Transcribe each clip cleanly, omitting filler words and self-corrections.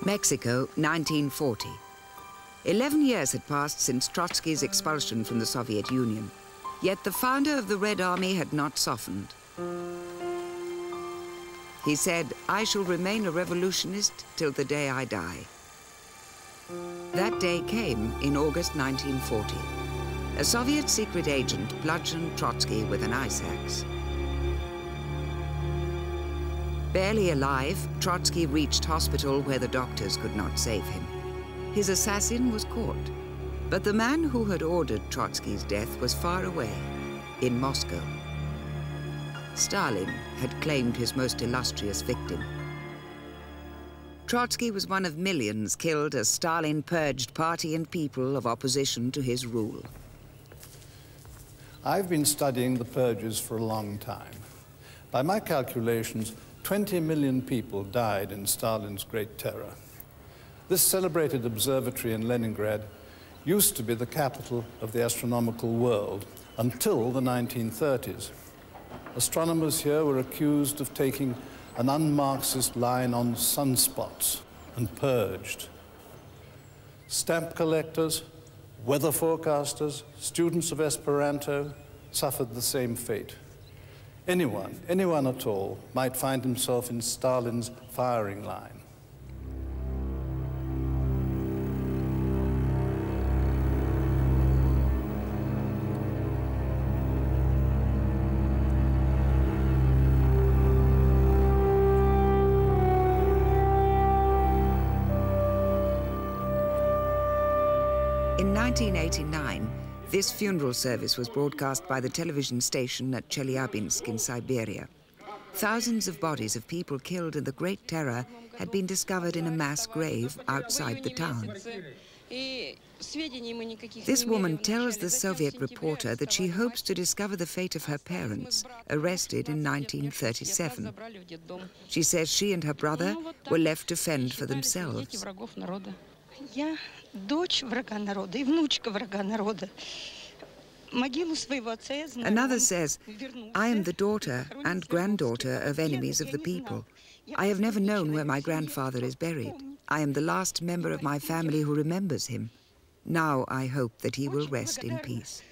Mexico, 1940. 11 years had passed since Trotsky's expulsion from the Soviet Union, yet the founder of the Red Army had not softened. He said, "I shall remain a revolutionist till the day I die." That day came in August 1940. A Soviet secret agent bludgeoned Trotsky with an ice axe. Barely alive, Trotsky reached hospital where the doctors could not save him. His assassin was caught, but the man who had ordered Trotsky's death was far away, in Moscow. Stalin had claimed his most illustrious victim. Trotsky was one of millions killed as Stalin purged party and people of opposition to his rule. I've been studying the purges for a long time. By my calculations, 20 million people died in Stalin's Great Terror. This celebrated observatory in Leningrad used to be the capital of the astronomical world until the 1930s. Astronomers here were accused of taking an un-Marxist line on sunspots and purged. Stamp collectors, weather forecasters, students of Esperanto suffered the same fate. Anyone at all might find himself in Stalin's firing line. In 1989, this funeral service was broadcast by the television station at Chelyabinsk in Siberia. Thousands of bodies of people killed in the Great Terror had been discovered in a mass grave outside the town. This woman tells the Soviet reporter that she hopes to discover the fate of her parents, arrested in 1937. She says she and her brother were left to fend for themselves. Another says, "I am the daughter and granddaughter of enemies of the people. I have never known where my grandfather is buried. I am the last member of my family who remembers him. Now I hope that he will rest in peace."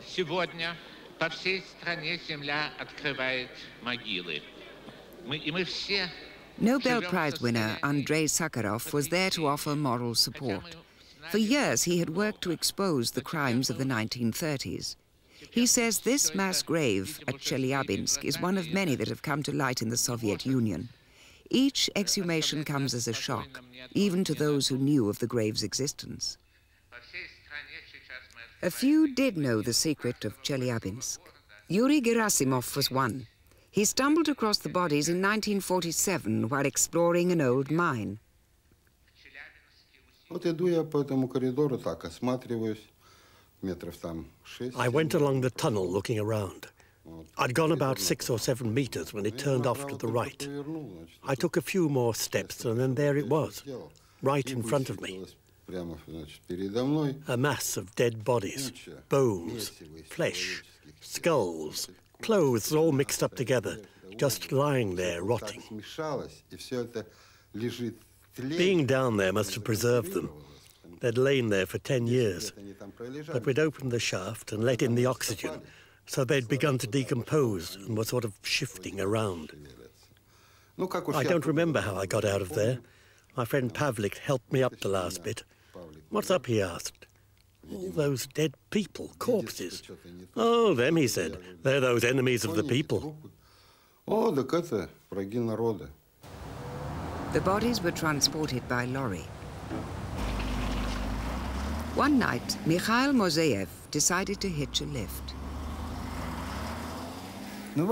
Сегодня по всей стране земля открывает могилы. Мы все. Nobel Prize winner Andrei Sakharov was there to offer moral support. For years, he had worked to expose the crimes of the 1930s. He says this mass grave at Chelyabinsk is one of many that have come to light in the Soviet Union. Each exhumation comes as a shock, even to those who knew of the grave's existence. A few did know the secret of Chelyabinsk. Yuri Gerasimov was one. He stumbled across the bodies in 1947 while exploring an old mine. I went along the tunnel looking around. I'd gone about 6 or 7 meters when it turned off to the right. I took a few more steps and then there it was, right in front of me. A mass of dead bodies, bones, flesh, skulls, clothes all mixed up together, just lying there rotting. Being down there must have preserved them. They'd lain there for 10 years, but we'd opened the shaft and let in the oxygen, so they'd begun to decompose and were sort of shifting around. I don't remember how I got out of there. My friend Pavlik helped me up the last bit. "What's up?" he asked. "All those dead people, corpses." "Oh, them," he said. "They're those enemies of the people." The bodies were transported by lorry. One night, Mikhail Moseyev decided to hitch a lift. When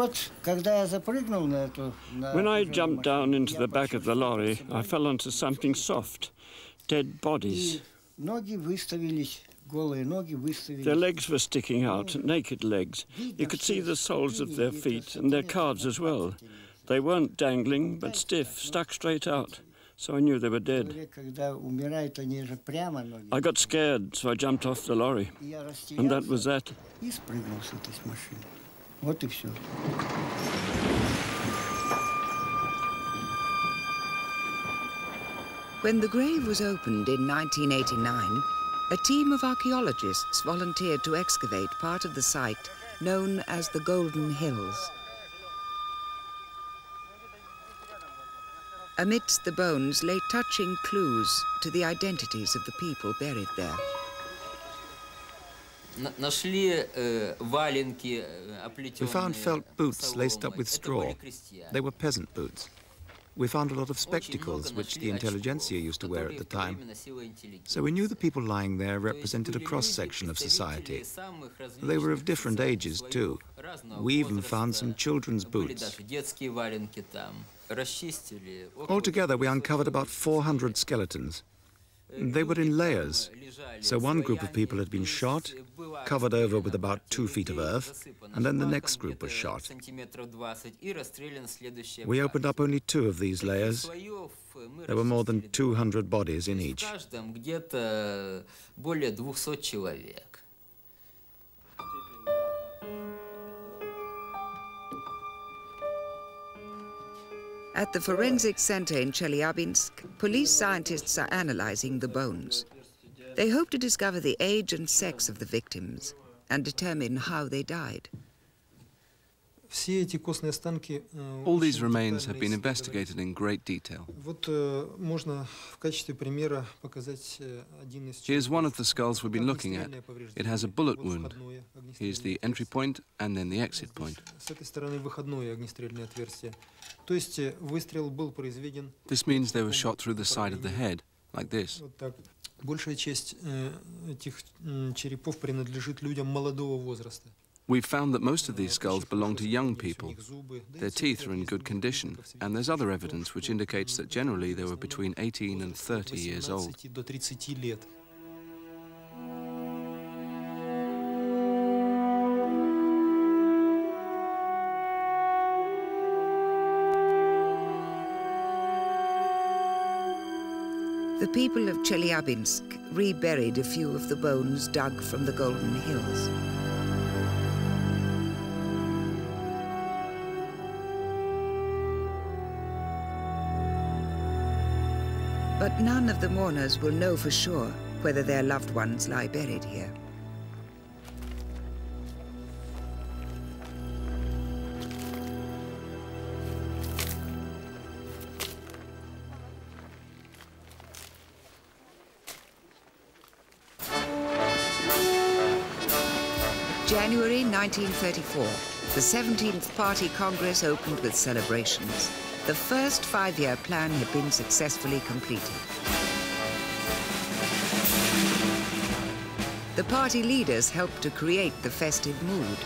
I jumped down into the back of the lorry, I fell onto something soft, dead bodies. Their legs were sticking out, naked legs. You could see the soles of their feet and their calves as well. They weren't dangling, but stiff, stuck straight out. so I knew they were dead. I got scared, so I jumped off the lorry, and that was that. When the grave was opened in 1989, a team of archaeologists volunteered to excavate part of the site known as the Golden Hills. Amidst the bones lay touching clues to the identities of the people buried there. We found felt boots laced up with straw. They were peasant boots. We found a lot of spectacles, which the intelligentsia used to wear at the time. So we knew the people lying there represented a cross-section of society. They were of different ages, too. We even found some children's boots. Altogether, we uncovered about 400 skeletons. They were in layers. So one group of people had been shot, covered over with about 2 feet of earth, and then the next group was shot. We opened up only 2 of these layers. There were more than 200 bodies in each. At the Forensic Center in Chelyabinsk, police scientists are analyzing the bones. They hope to discover the age and sex of the victims and determine how they died. All these remains have been investigated in great detail. Here's one of the skulls we've been looking at. It has a bullet wound. Here's the entry point and then the exit point. This means they were shot through the side of the head, like this. We've found that most of these skulls belong to young people. Their teeth are in good condition, and there's other evidence which indicates that generally they were between 18 and 30 years old. The people of Chelyabinsk reburied a few of the bones dug from the Golden Hills. But none of the mourners will know for sure whether their loved ones lie buried here. January 1934, the 17th Party Congress opened with celebrations. The first 5-year plan had been successfully completed. The party leaders helped to create the festive mood.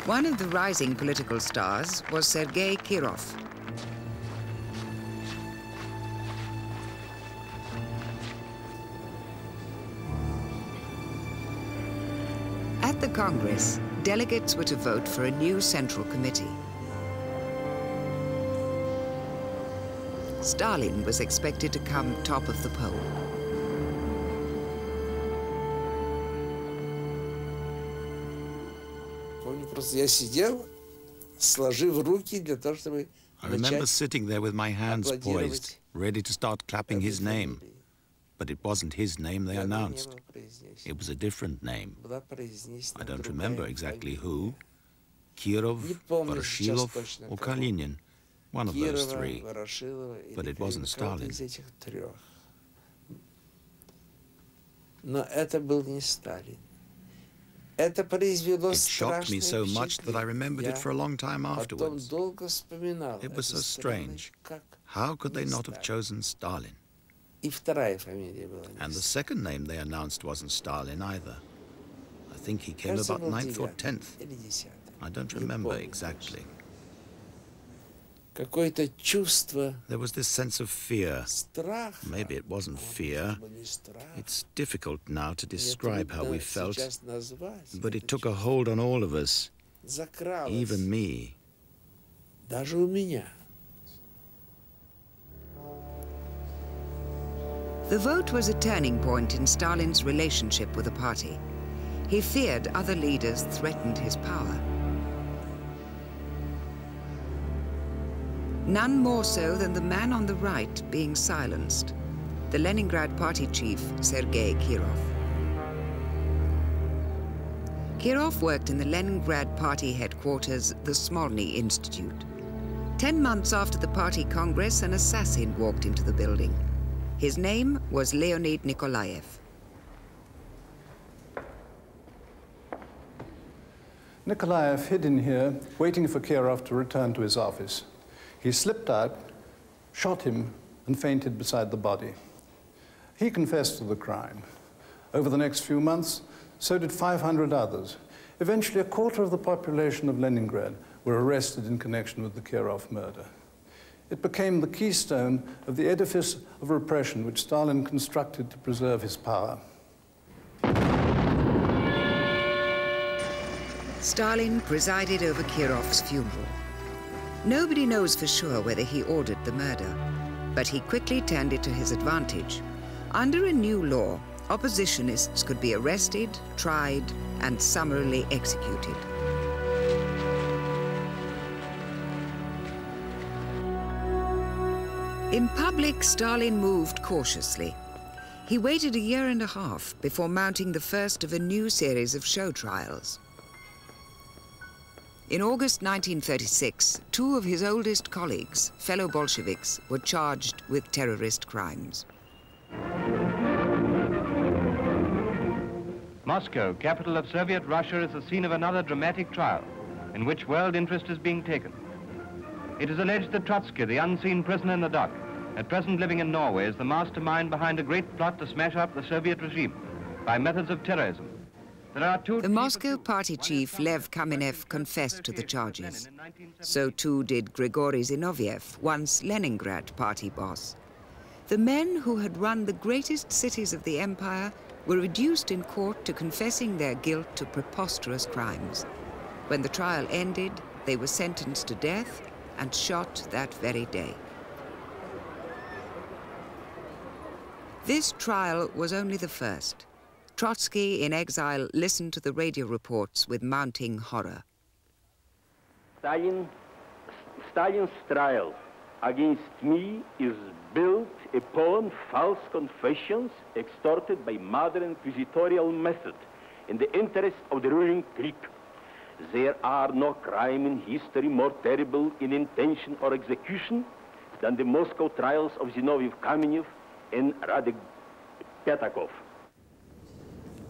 One of the rising political stars was Sergei Kirov. At the Congress, delegates were to vote for a new central committee. Stalin was expected to come top of the poll. I remember sitting there with my hands poised, ready to start clapping his name. But it wasn't his name they announced. It was a different name. I don't remember exactly who. Kirov, Voroshilov, or Kalinin. One of those 3. But it wasn't Stalin. It shocked me so much that I remembered it for a long time afterwards. It was so strange. How could they not have chosen Stalin? And the second name they announced wasn't Stalin either. I think he came about 9th or 10th. I don't remember exactly. There was this sense of fear. Maybe it wasn't fear. It's difficult now to describe how we felt, but it took a hold on all of us, even me. Даже у меня. The vote was a turning point in Stalin's relationship with the party. He feared other leaders threatened his power. None more so than the man on the right being silenced, the Leningrad party chief, Sergei Kirov. Kirov worked in the Leningrad party headquarters, the Smolny Institute. 10 months after the party congress, an assassin walked into the building. His name was Leonid Nikolaev. Nikolaev hid in here, waiting for Kirov to return to his office. He slipped out, shot him, and fainted beside the body. He confessed to the crime. Over the next few months, so did 500 others. Eventually, a quarter of the population of Leningrad were arrested in connection with the Kirov murder. It became the keystone of the edifice of repression which Stalin constructed to preserve his power. Stalin presided over Kirov's funeral. Nobody knows for sure whether he ordered the murder, but he quickly turned it to his advantage. Under a new law, oppositionists could be arrested, tried, and summarily executed. In public, Stalin moved cautiously. He waited a year and a half before mounting the first of a new series of show trials. In August 1936, 2 of his oldest colleagues, fellow Bolsheviks, were charged with terrorist crimes. Moscow, capital of Soviet Russia, is the scene of another dramatic trial in which world interest is being taken. It is alleged that Trotsky, the unseen prisoner in the dock, at present living in Norway, is the mastermind behind a great plot to smash up the Soviet regime by methods of terrorism. There are 2... The Moscow party chief, Lev Kamenev, confessed to the charges. So too did Grigory Zinoviev, once Leningrad party boss. The men who had run the greatest cities of the empire were reduced in court to confessing their guilt to preposterous crimes. When the trial ended, they were sentenced to death and shot that very day. This trial was only the first. Trotsky, in exile, listened to the radio reports with mounting horror. Stalin's trial against me is built upon false confessions extorted by modern inquisitorial method in the interest of the ruling clique. There are no crime in history more terrible in intention or execution than the Moscow trials of Zinoviev Kamenev and Radek Petakov.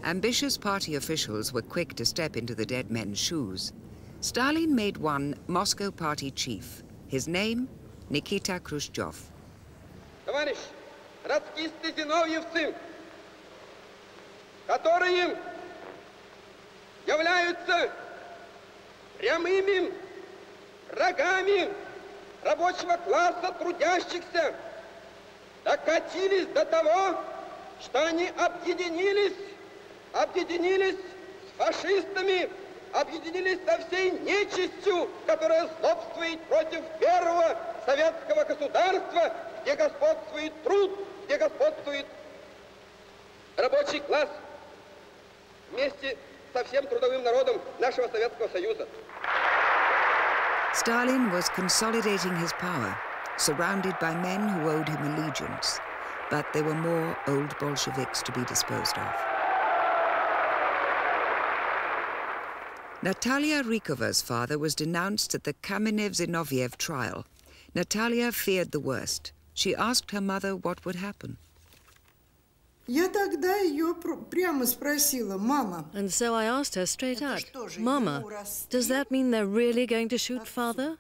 Ambitious party officials were quick to step into the dead men's shoes. Stalin made one Moscow party chief. His name, Nikita Khrushchev. Товарищ, троцкисты зиновьевцы, которые являются прямыми врагами рабочего класса трудящихся, докатились до того, что они объединились с фашистами, объединились со всей нечистью, которая злобствует против первого советского государства, где господствует труд, где господствует рабочий класс, вместе со всем трудовым народом нашего Советского Союза. Stalin was consolidating his power, surrounded by men who owed him allegiance, but there were more old Bolsheviks to be disposed of. Natalia Rykova's father was denounced at the Kamenev-Zinoviev trial. Natalia feared the worst. She asked her mother what would happen. And so I asked her straight out, Mama, does that mean they're really going to shoot father?